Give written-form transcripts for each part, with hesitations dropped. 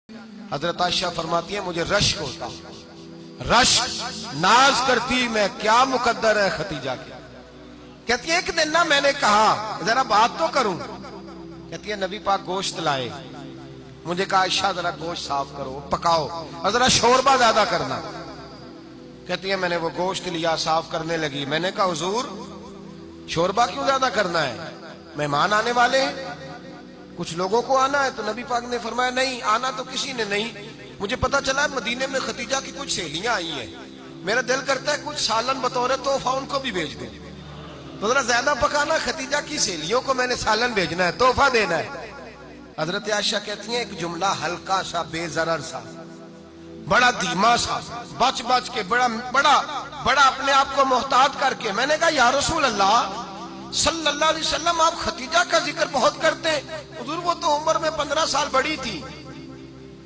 حضرت عائشہ فرماتی ہیں مجھے رشک ہوتا، رشک ناز کرتی میں کیا مقدر ہے ختیجہ کی۔ کہتی ہے ایک دن نا میں نے کہا ذرا بات تو کروں، کہتی ہے نبی پاک گوشت لائے، مجھے کہا عائشہ ذرا گوشت صاف کرو پکاؤ اور ذرا شوربہ زیادہ کرنا۔ کہتی ہے میں نے وہ گوشت لیا صاف کرنے لگی، میں نے کہا حضور شوربہ کیوں زیادہ کرنا ہے، مہمان آنے والے ہیں، کچھ لوگوں کو آنا ہے۔ تو نبی پاک نے فرمایا نہیں آنا تو کسی نے نہیں، مجھے پتا چلا مدینے میں ختیجہ کی کچھ سہیلیاں آئی ہیں، میرا دل کرتا ہے کچھ سالن بطور تحفہ ان کو بھی بھیج دیں، تو ذرا زیادہ پکانا، ختیجہ کی سہیلیوں کو میں نے سالن بھیجنا ہے، تحفہ دینا ہے۔ حضرت عائشہ کہتی ہیں ایک جملہ ہلکا سا بے ضرر سا بڑا دھیما سا بچ بچ کے بڑا اپنے آپ کو محتاط کر کے میں نے کہا یا رسول اللہ صلی اللہ علیہ وسلم آپ ختیجہ کا ذکر بہت کرتے ہیں، حضور وہ تو عمر میں 15 سال بڑی تھی،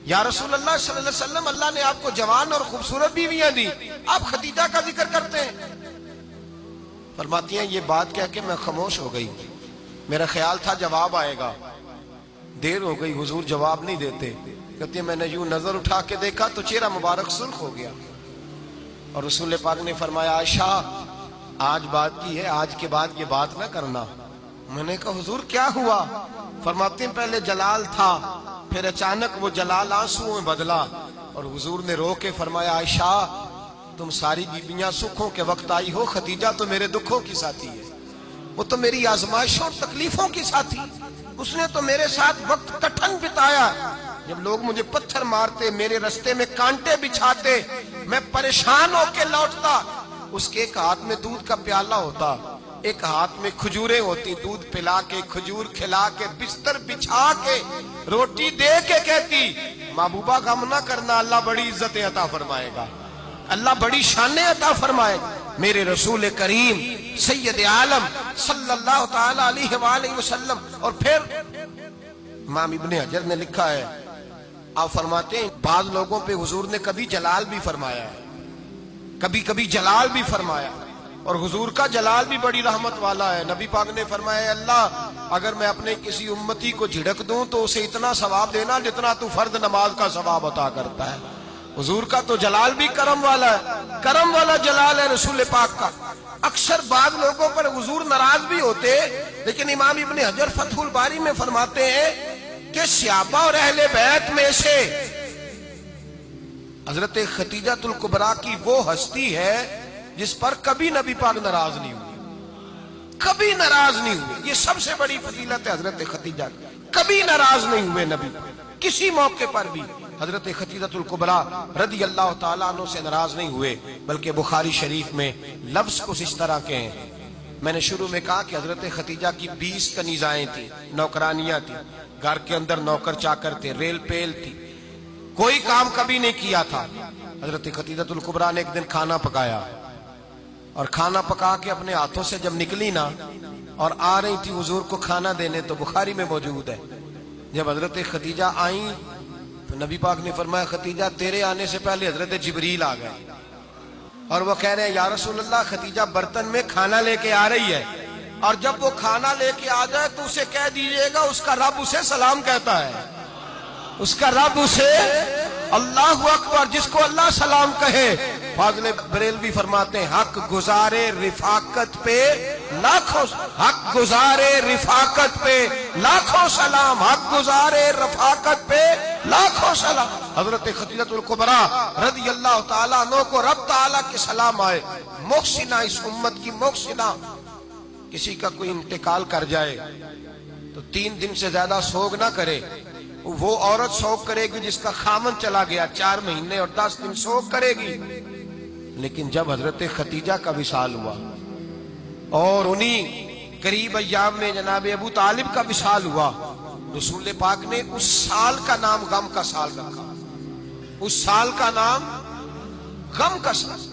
یا رسول اللہ صلی اللہ علیہ وسلم اللہ نے آپ کو جوان اور خوبصورت بیویاں دی، آپ ختیجہ کا ذکر کرتے ہیں۔ فرماتی ہیں یہ بات کہہ کے میں خاموش ہو گئی، میرا خیال تھا جواب آئے گا، دیر ہو گئی حضور جواب نہیں دیتے۔ کہتی ہے میں نے یوں نظر اٹھا کے دیکھا تو چہرہ مبارک سرخ ہو گیا، اور رسول پاک نے فرمایا عائشہ آج بات کی ہے، آج کے بعد یہ بات نہ کرنا۔ میں نے کہا حضور کیا ہوا؟ فرماتے ہیں پہلے جلال تھا، پھر اچانک وہ جلال آنسو میں بدلا، اور حضور نے رو کے فرمایا عائشہ تم ساری بیویاں سکھوں کے وقت آئی ہو، ختیجہ تو میرے دکھوں کی ساتھی ہے، وہ تو میری آزمائشوں تکلیفوں کی ساتھی، اس نے تو میرے ساتھ وقت کٹھن بتایا، جب لوگ مجھے پتھر مارتے، میرے رستے میں کانٹے بچھاتے، میں پریشان ہو کے لوٹتا، اس کے ایک ہاتھ میں دودھ کا پیالہ ہوتا، ایک ہاتھ میں کھجوریں ہوتی، دودھ پلا کے کھجور کھلا کے بستر بچھا کے روٹی دے کے کہتی محبوبہ غم نہ کرنا، اللہ بڑی عزتیں عطا فرمائے گا، اللہ بڑی شانیں عطا فرمائے گا۔ میرے رسول کریم سید عالم صلی اللہ تعالی علیہ وآلہ وسلم۔ اور پھر امام ابن حجر نے لکھا ہے، آپ فرماتے ہیں بعض لوگوں پہ حضور نے کبھی جلال بھی فرمایا ہے، کبھی کبھی جلال بھی فرمایا، اور حضور کا جلال بھی بڑی رحمت والا ہے۔ نبی پاک نے فرمایا اللہ اگر میں اپنے کسی امتی کو جھڑک دوں تو اسے اتنا ثواب دینا جتنا تو فرض نماز کا ثواب عطا کرتا ہے۔ حضور کا تو جلال بھی کرم والا ہے، کرم والا جلال ہے رسول پاک کا۔ اکثر بعض لوگوں پر حضور ناراض بھی ہوتے، لیکن امام ابن حجر فتح الباری میں فرماتے ہیں کہ صحابہ اور اہل بیت میں سے حضرت ختیجہ الکبریٰ کی وہ ہستی ہے جس پر کبھی نبی پاک ناراض نہیں ہوئے، کبھی ناراض نہیں ہوئے۔ یہ سب سے بڑی فضیلت ہے حضرت ختیجہ، کبھی ناراض نہیں ہوئے نبی، کسی موقع پر بھی حضرت ختیجہ الکبریٰ رضی اللہ تعالیٰ عنہ سے ناراض نہیں ہوئے، بلکہ بخاری شریف میں لفظ کچھ اس طرح کے ہیں۔ میں نے شروع میں کہا کہ حضرت ختیجہ کی 20 کنیزائیں تھیں، نوکرانیاں تھیں، گھر کے اندر نوکر چاکر تھے، ریل پیل تھی، کوئی کام کبھی نہیں کیا تھا۔ حضرت ختیجہ الکبریٰ نے ایک دن کھانا پکایا، اور کھانا پکا کے اپنے ہاتھوں سے جب نکلی نا اور آ رہی تھی حضور کو کھانا دینے، تو بخاری میں موجود ہے جب حضرت ختیجہ آئیں تو نبی پاک نے فرمایا ختیجہ تیرے آنے سے پہلے حضرت جبریل آ گئے، اور وہ کہہ رہے ہیں یا رسول اللہ ختیجہ برتن میں کھانا لے کے آ رہی ہے، اور جب وہ کھانا لے کے آ جائے تو اسے کہہ دیجئے گا اس کا رب اسے سلام کہتا ہے، اس کا رب اسے اللہ اکبر، جس کو اللہ سلام کہے۔ فاضل بریلوی فرماتے ہیں حق گزارے رفاقت پہ لاکھوں، حق گزارے رفاقت پہ لاکھوں سلام، حق گزارے رفاقت پہ لاکھوں سلام۔ حضرت ختیجہ الکبریٰ رضی اللہ تعالیٰ عنہ کو رب تعالیٰ کے سلام آئے، محسنہ، اس امت کی محسنہ۔ کسی کا کوئی انتقال کر جائے تو 3 دن سے زیادہ سوگ نہ کرے، وہ عورت سوگ کرے گی جس کا خامن چلا گیا، 4 مہینے اور 10 دن سوگ کرے گی۔ لیکن جب حضرت ختیجہ کا وصال ہوا اور انہی قریب ایام میں جناب ابو طالب کا وصال ہوا، رسول پاک نے اس سال کا نام غم کا سال رکھا، اس سال کا نام غم کا سال۔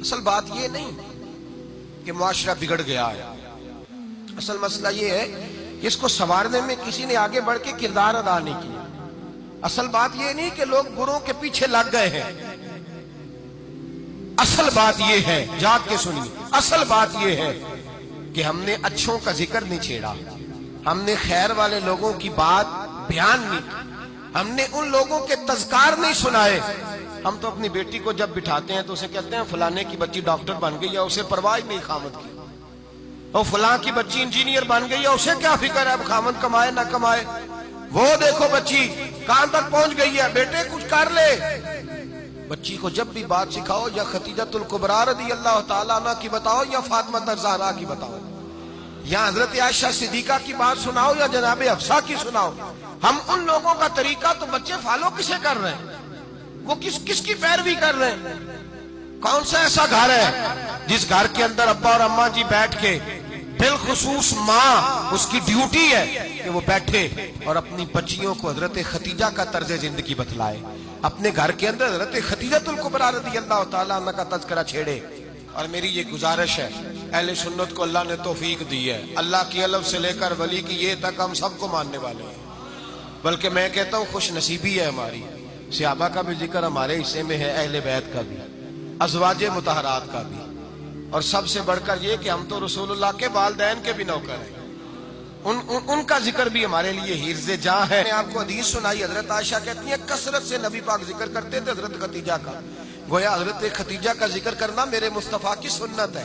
اصل بات یہ نہیں کہ معاشرہ بگڑ گیا ہے، اصل مسئلہ یہ ہے کہ اس کو سنوارنے میں کسی نے آگے بڑھ کے کردار ادا نہیں کیا۔ اصل بات یہ نہیں کہ لوگ بروں کے پیچھے لگ گئے ہیں، اصل بات یہ ہے، جاگ کے سنیے، اصل بات یہ ہے کہ ہم نے اچھوں کا ذکر نہیں چھیڑا، ہم نے خیر والے لوگوں کی بات بیان نہیں کی، ہم نے ان لوگوں کے تذکار نہیں سنائے. ہم تو اپنی بیٹی کو جب بٹھاتے ہیں تو اسے کہتے ہیں فلانے کی بچی ڈاکٹر بن گئی ہے, اسے پرواہ نہیں خامد کی. اور فلاں کی بچی انجینئر بن گئی ہے, اسے کیا فکر ہے اب خامد کمائے نہ کمائے. وہ دیکھو بچی کہاں تک پہنچ گئی ہے, بیٹے کچھ کر لے. بچی کو جب بھی بات سکھاؤ یا خدیجۃ الکبریٰ رضی اللہ تعالیٰ عنہ کی بتاؤ یا فاطمہ الزہرا کی بتاؤ, یا حضرت عائشہ صدیقہ کی بات سناؤ یا جناب حفصہ کی سناؤ. ہم ان لوگوں کا طریقہ تو بچے فالو کسے کر رہے ہیں, وہ کس کی پیروی کر رہے ہیں. کون سا ایسا گھر ہے جس گھر کے اندر ابا اور اماں جی بیٹھ کے, بالخصوص ماں اس کی ڈیوٹی ہے کہ وہ بیٹھے اور اپنی بچیوں کو حضرت خدیجہ کا طرز زندگی بتلائے, اپنے گھر کے اندر حضرت خدیجۃ الکبریٰ رضی اللہ تعالیٰ عنہ کا تذکرہ چھیڑے. اور میری یہ گزارش ہے, اہل سنت کو اللہ نے توفیق دی ہے, اللہ کی الف سے لے کر ولی کی یہ تک ہم سب کو ماننے والے ہیں. بلکہ میں کہتا ہوں خوش نصیبی ہے ہماری, صحابہ کا بھی ذکر ہمارے حصے میں ہے, اہل بیت کا بھی, ازواج مطہرات کا بھی, اور سب سے بڑھ کر یہ کہ ہم تو رسول اللہ کے والدین کے بھی نوکر ہیں, ان کا ذکر بھی ہمارے لیے حرز جاں ہے. میں آپ کو حدیث سنائی, حضرت عائشہ کہتی ہیں کثرت سے نبی پاک ذکر کرتے تھے حضرت خدیجہ کا. گویا حضرت خدیجہ کا ذکر کرنا میرے مصطفیٰ کی سنت ہے,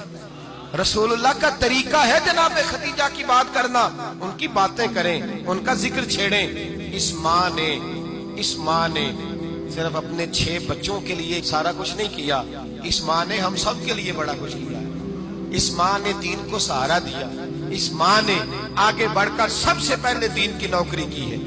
رسول اللہ کا طریقہ ہے جناب خدیجہ کی بات کرنا. ان کی باتیں کریں, ان کا ذکر چھیڑیں. اس ماں نے صرف اپنے 6 بچوں کے لیے سارا کچھ نہیں کیا, اس ماں نے ہم سب کے لیے بڑا کچھ کیا. اس ماں نے دین کو سہارا دیا, اس ماں نے آگے بڑھ کر سب سے پہلے دین کی نوکری کی ہے.